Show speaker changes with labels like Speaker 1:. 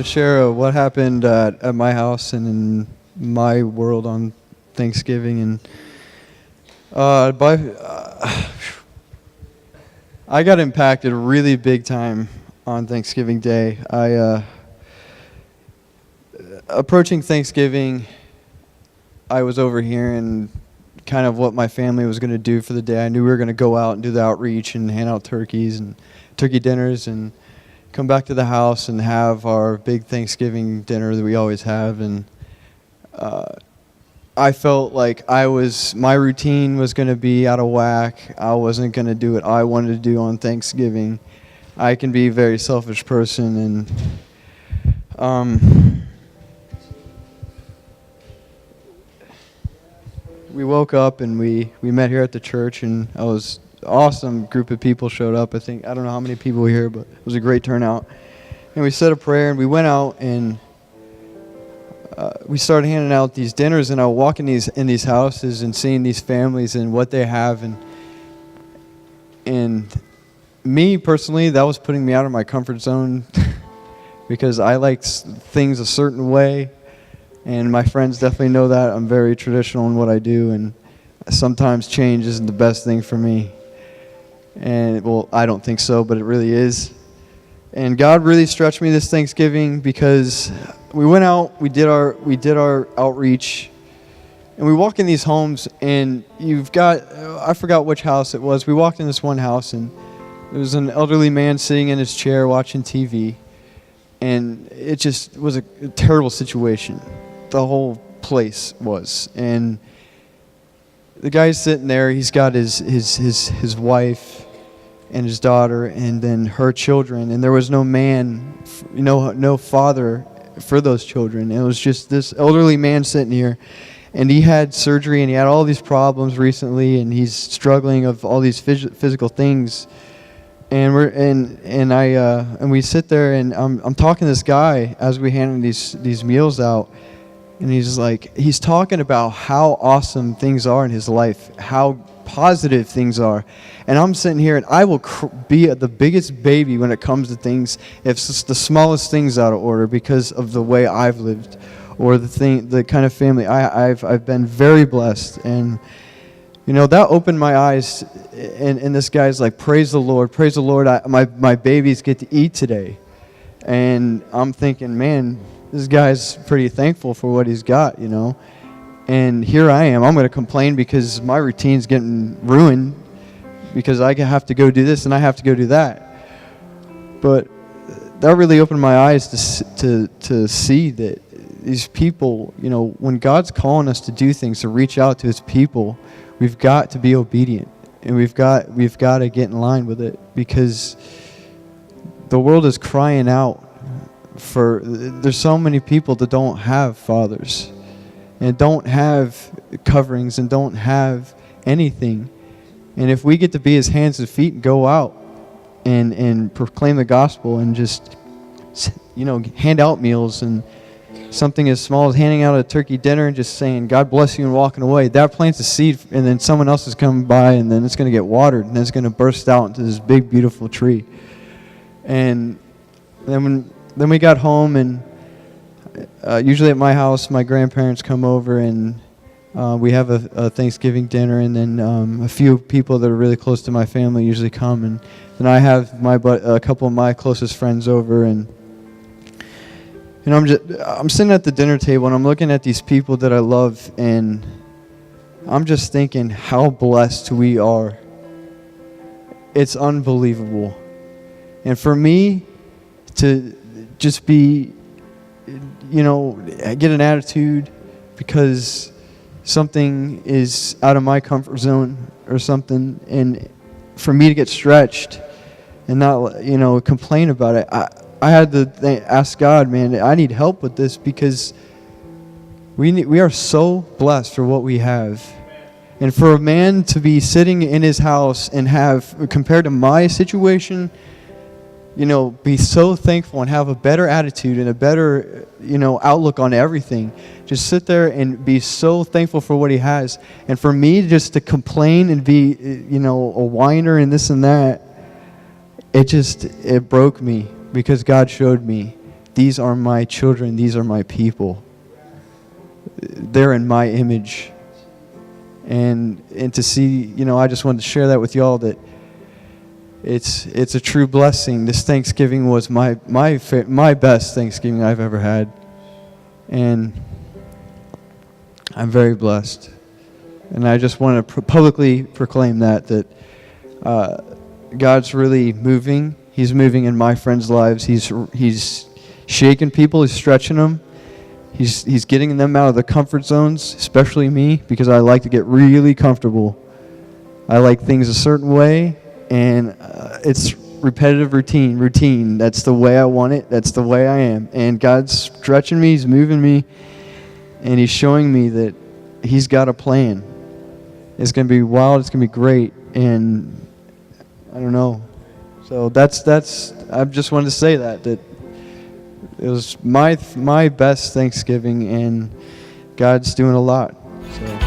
Speaker 1: to share what happened at my house and in my world on Thanksgiving. And I got impacted really big time on Thanksgiving Day. Approaching Thanksgiving, I was overhearing kind of what my family was going to do for the day. I knew we were going to go out and do the outreach and hand out turkeys and turkey dinners and come back to the house and have our big Thanksgiving dinner that we always have. And I felt like my routine was going to be out of whack. I wasn't going to do what I wanted to do on Thanksgiving. I can be a very selfish person, and we woke up and we met here at the church, and it was an awesome group of people showed up. I don't know how many people were here, but it was a great turnout. And we said a prayer, and we went out and we started handing out these dinners, and I would walk in these houses and seeing these families and what they have, and me personally, that was putting me out of my comfort zone because I like things a certain way, and my friends definitely know that. I'm very traditional in what I do, and sometimes change isn't the best thing for me. And well, I don't think so, but it really is. And God really stretched me this Thanksgiving because we went out, we did our outreach, and we walk in these homes, and I forgot which house it was. We walked in this one house, and there was an elderly man sitting in his chair watching TV, and it just was a terrible situation. The whole place was. And the guy's sitting there, he's got his wife and his daughter and then her children, and there was no man, no father for those children. It was just this elderly man sitting here, and he had surgery and he had all these problems recently, and he's struggling of all these physical things. And we sit there, and I'm talking to this guy as we hand these meals out, and he's talking about how awesome things are in his life, how positive things are, and I'm sitting here, and I will be the biggest baby when it comes to things if it's the smallest things out of order because of the way I've lived or the kind of family I've been very blessed. And that opened my eyes, and this guy's like, praise the Lord, my babies get to eat today. And I'm thinking, man, this guy's pretty thankful for what he's got, And here I am, I'm going to complain because my routine's getting ruined because I have to go do this and I have to go do that. But that really opened my eyes to see that these people, when God's calling us to do things, to reach out to his people, we've got to be obedient, and we've got to get in line with it, because the world is crying out there's so many people that don't have fathers and don't have coverings and don't have anything. And if we get to be his hands and feet and go out and proclaim the gospel and just hand out meals, and something as small as handing out a turkey dinner and just saying, God bless you, and walking away, that plants a seed, and then someone else is coming by, and then it's going to get watered, and then it's going to burst out into this big, beautiful tree. And then we got home, and usually at my house, my grandparents come over, and we have a Thanksgiving dinner, and then a few people that are really close to my family usually come, and then I have a couple of my closest friends over, and I'm sitting at the dinner table, and I'm looking at these people that I love, and I'm just thinking how blessed we are. It's unbelievable. And for me to just be, get an attitude because something is out of my comfort zone or something, and for me to get stretched and not, complain about it, I had to ask God, man, I need help with this, because we are so blessed for what we have. And for a man to be sitting in his house and have, compared to my situation, be so thankful and have a better attitude and a better, outlook on everything. Just sit there and be so thankful for what he has. And for me just to complain and be, a whiner and this and that, it broke me, because God showed me these are my children, these are my people. They're in my image. And to see, I just wanted to share that with y'all, that it's a true blessing. This Thanksgiving was my best Thanksgiving I've ever had. And I'm very blessed. And I just want to publicly proclaim that God's really moving. He's moving in my friends' lives. He's shaking people. He's stretching them. He's getting them out of the comfort zones, especially me, because I like to get really comfortable. I like things a certain way, and it's repetitive routine. That's the way I want it. That's the way I am. And God's stretching me. He's moving me, and He's showing me that He's got a plan. It's going to be wild. It's going to be great, and I don't know. So that's. I just wanted to say that it was my best Thanksgiving, and God's doing a lot. So.